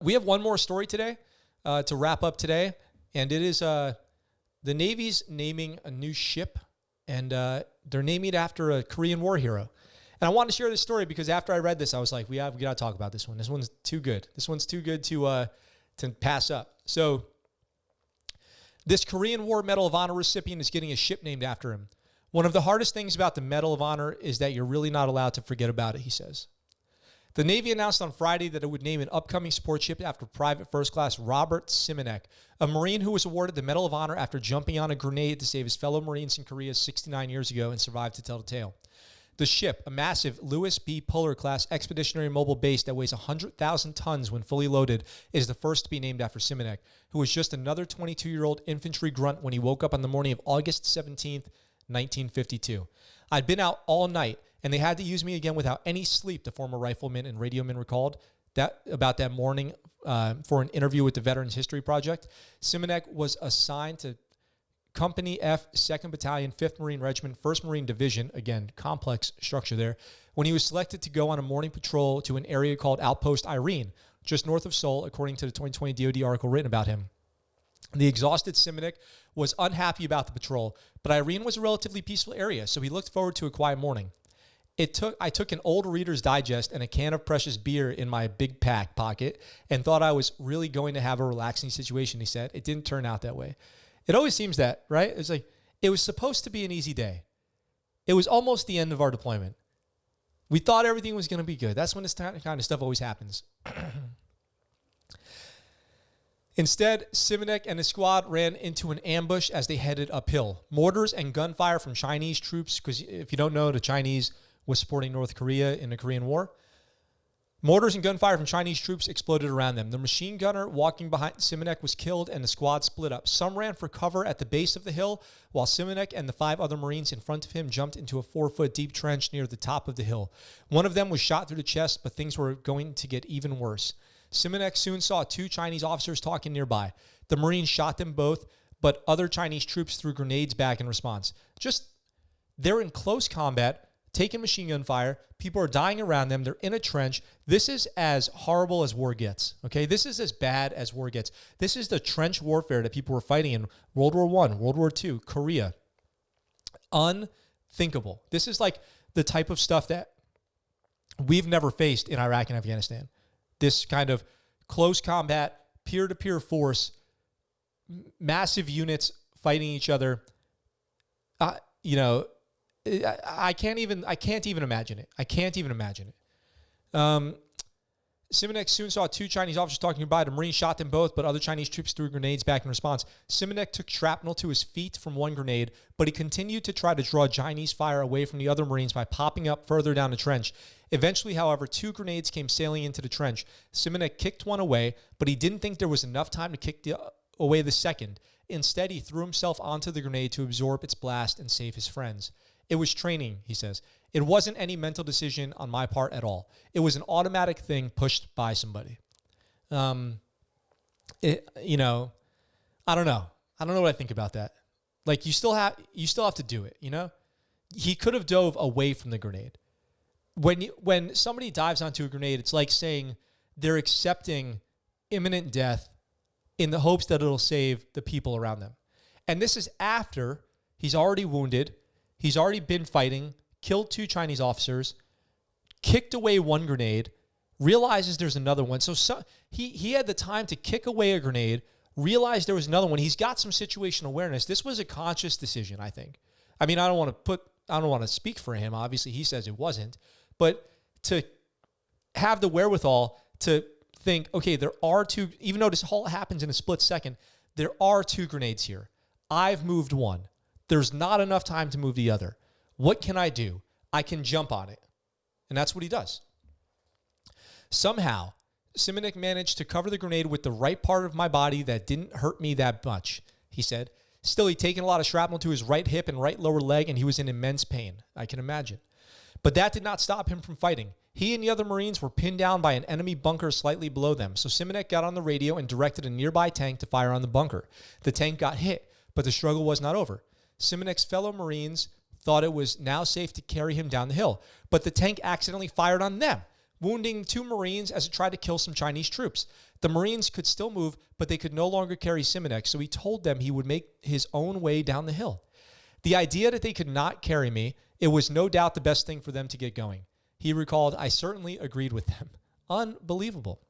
We have one more story today to wrap up today, and it is the Navy's naming a new ship, and they're naming it after a Korean War hero. And I wanted to share this story because after I read this, I was like, we got to talk about this one. This one's too good. This one's too good to pass up. So this Korean War Medal of Honor recipient is getting a ship named after him. One of the hardest things about the Medal of Honor is that you're really not allowed to forget about it, he says. The Navy announced on Friday that it would name an upcoming support ship after Private First Class Robert Simonek, a Marine who was awarded the Medal of Honor after jumping on a grenade to save his fellow Marines in Korea 69 years ago and survived to tell the tale. The ship, a massive Lewis B. Puller-class expeditionary mobile base that weighs 100,000 tons when fully loaded, is the first to be named after Simonek, who was just another 22-year-old infantry grunt when he woke up on the morning of August 17th, 1952. I'd been out all night, and they had to use me again without any sleep, the former rifleman and radioman recalled about that morning for an interview with the Veterans History Project. Simonek was assigned to Company F, 2nd Battalion, 5th Marine Regiment, 1st Marine Division, again, complex structure there, when he was selected to go on a morning patrol to an area called Outpost Irene, just north of Seoul, according to the 2020 DoD article written about him. The exhausted Simonek was unhappy about the patrol, but Irene was a relatively peaceful area, so he looked forward to a quiet morning. I took an old Reader's Digest and a can of precious beer in my big pack pocket and thought I was really going to have a relaxing situation, he said. It didn't turn out that way. It always seems that, right? It's like, it was supposed to be an easy day. It was almost the end of our deployment. We thought everything was going to be good. That's when this kind of stuff always happens. Instead, Simonek and his squad ran into an ambush as they headed uphill. Mortars and gunfire from Chinese troops, because if you don't know, the Chinese was supporting North Korea in the Korean War. Mortars and gunfire from Chinese troops exploded around them. The machine gunner walking behind Simonek was killed, and the squad split up. Some ran for cover at the base of the hill, while Simonek and the 5 other Marines in front of him jumped into a 4-foot deep trench near the top of the hill. One of them was shot through the chest, but things were going to get even worse. Simonek soon saw 2 Chinese officers talking nearby. The Marines shot them both, but other Chinese troops threw grenades back in response. They're in close combat, taking machine gun fire. People are dying around them. They're in a trench. This is as horrible as war gets, okay? This is as bad as war gets. This is the trench warfare that people were fighting in World War I, World War II, Korea. Unthinkable. This is like the type of stuff that we've never faced in Iraq and Afghanistan. This kind of close combat, peer-to-peer force, massive units fighting each other. I can't even imagine it. I can't even imagine it. Simonek soon saw 2 Chinese officers talking nearby. The Marines shot them both, but other Chinese troops threw grenades back in response. Simonek took shrapnel to his feet from one grenade, but he continued to try to draw Chinese fire away from the other Marines by popping up further down the trench. Eventually, however, 2 grenades came sailing into the trench. Simonek kicked one away, but he didn't think there was enough time to kick away the second. Instead, he threw himself onto the grenade to absorb its blast and save his friends. It was training, he says. It wasn't any mental decision on my part at all. It was an automatic thing pushed by somebody. I don't know. I don't know what I think about that. Like, you still have to do it, you know? He could have dove away from the grenade. When somebody dives onto a grenade, it's like saying they're accepting imminent death in the hopes that it'll save the people around them. And this is after he's already wounded. He's already been fighting, killed 2 Chinese officers, kicked away one grenade, realizes there's another one. So he had the time to kick away a grenade, realized there was another one. He's got some situational awareness. This was a conscious decision, I think. I mean, I don't want to speak for him. Obviously, he says it wasn't. But to have the wherewithal to think, okay, there are 2, even though this all happens in a split second, there are 2 grenades here. I've moved one. There's not enough time to move the other. What can I do? I can jump on it. And that's what he does. Somehow, Simonek managed to cover the grenade with the right part of my body that didn't hurt me that much, he said. Still, he'd taken a lot of shrapnel to his right hip and right lower leg, and he was in immense pain, I can imagine. But that did not stop him from fighting. He and the other Marines were pinned down by an enemy bunker slightly below them, so Simonek got on the radio and directed a nearby tank to fire on the bunker. The tank got hit, but the struggle was not over. Simonek's fellow Marines thought it was now safe to carry him down the hill, but the tank accidentally fired on them. wounding 2 Marines as it tried to kill some Chinese troops. The Marines could still move, but they could no longer carry Simonek, so he told them he would make his own way down the hill. The idea that they could not carry me, it was no doubt the best thing for them to get going. He recalled, I certainly agreed with them. Unbelievable.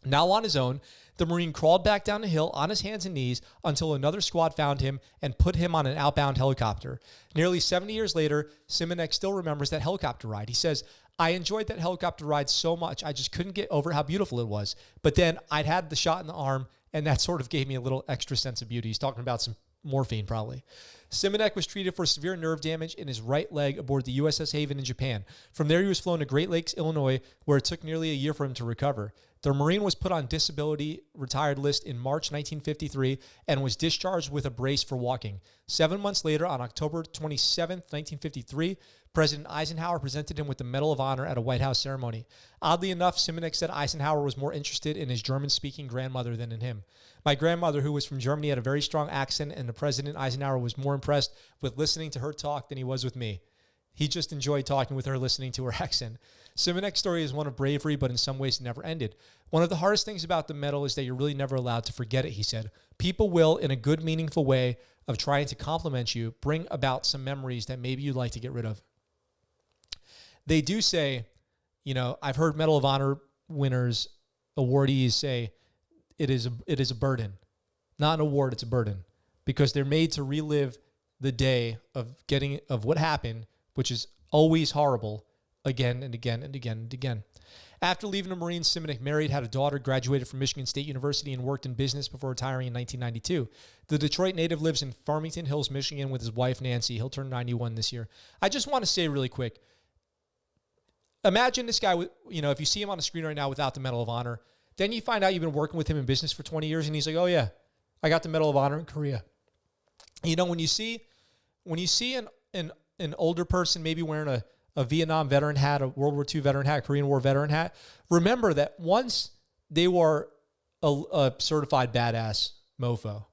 Now on his own, the Marine crawled back down the hill on his hands and knees until another squad found him and put him on an outbound helicopter. Nearly 70 years later, Simonek still remembers that helicopter ride. He says, I enjoyed that helicopter ride so much, I just couldn't get over how beautiful it was. But then I'd had the shot in the arm, and that sort of gave me a little extra sense of beauty. He's talking about some morphine, probably. Simonek was treated for severe nerve damage in his right leg aboard the USS Haven in Japan. From there, he was flown to Great Lakes, Illinois, where it took nearly a year for him to recover. The Marine was put on disability retired list in March 1953 and was discharged with a brace for walking. 7 months later, on October 27, 1953, President Eisenhower presented him with the Medal of Honor at a White House ceremony. Oddly enough, Simonek said Eisenhower was more interested in his German-speaking grandmother than in him. My grandmother, who was from Germany, had a very strong accent, and the President Eisenhower was more impressed with listening to her talk than he was with me. He just enjoyed talking with her, listening to her accent. Simonek's story is one of bravery, but in some ways it never ended. One of the hardest things about the medal is that you're really never allowed to forget it, he said. People will, in a good, meaningful way of trying to compliment you, bring about some memories that maybe you'd like to get rid of. They do say, you know, I've heard Medal of Honor winners, awardees say, it is a burden. Not an award, it's a burden. Because they're made to relive the day of what happened, which is always horrible, again and again and again and again. After leaving the Marines, Simonek married, had a daughter, graduated from Michigan State University, and worked in business before retiring in 1992. The Detroit native lives in Farmington Hills, Michigan, with his wife, Nancy. He'll turn 91 this year. I just want to say really quick, imagine this guy, if you see him on the screen right now without the Medal of Honor, then you find out you've been working with him in business for 20 years, and he's like, oh, yeah, I got the Medal of Honor in Korea. You know, when you see an older person maybe wearing a Vietnam veteran hat, a World War II veteran hat, a Korean War veteran hat, remember that once they were a certified badass mofo,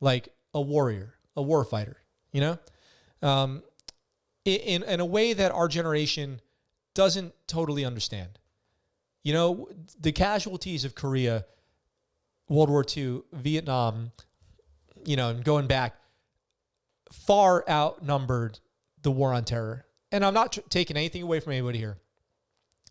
like a warrior, a war fighter, you know, in a way that our generation doesn't totally understand. You know, the casualties of Korea, World War II, Vietnam, and going back, far outnumbered the war on terror. And I'm not taking anything away from anybody here.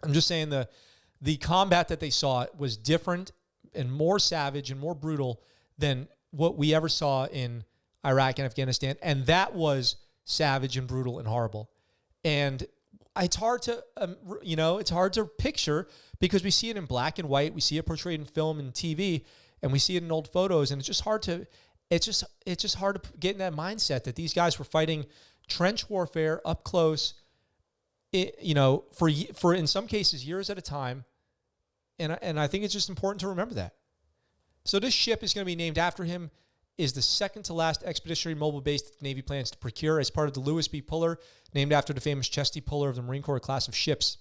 I'm just saying the combat that they saw was different and more savage and more brutal than what we ever saw in Iraq and Afghanistan. And that was savage and brutal and horrible. And it's hard to, it's hard to picture because we see it in black and white. We see it portrayed in film and TV, and we see it in old photos. And it's just hard to get in that mindset that these guys were fighting trench warfare up close, for in some cases years at a time, and I think it's just important to remember that. So this ship is going to be named after him. Is the second to last expeditionary mobile base that the Navy plans to procure as part of the Lewis B. Puller, named after the famous Chesty Puller of the Marine Corps class of ships.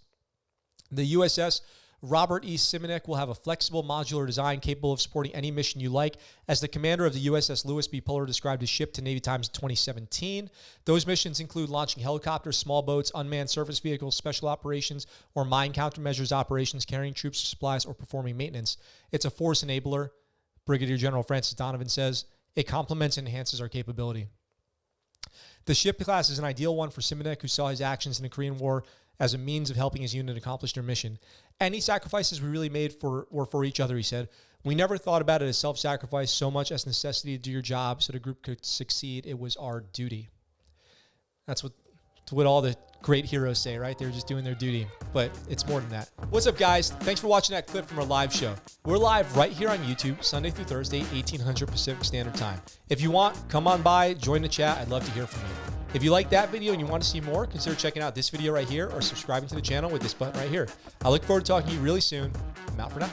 The USS Robert E. Simonek will have a flexible modular design capable of supporting any mission you like. As the commander of the USS Lewis B. Puller described his ship to Navy Times in 2017, those missions include launching helicopters, small boats, unmanned surface vehicles, special operations, or mine countermeasures operations, carrying troops or supplies, or performing maintenance. It's a force enabler, Brigadier General Francis Donovan says. It complements and enhances our capability. The ship class is an ideal one for Simonek, who saw his actions in the Korean War as a means of helping his unit accomplish their mission. Any sacrifices we really made were for each other, he said. We never thought about it as self-sacrifice so much as necessity to do your job so the group could succeed. It was our duty. That's what all the great heroes say, right? They're just doing their duty, but it's more than that. What's up, guys? Thanks for watching that clip from our live show. We're live right here on YouTube, Sunday through Thursday, 1800 Pacific Standard Time. If you want, come on by, join the chat. I'd love to hear from you. If you like that video and you want to see more, consider checking out this video right here or subscribing to the channel with this button right here. I look forward to talking to you really soon. I'm out for now.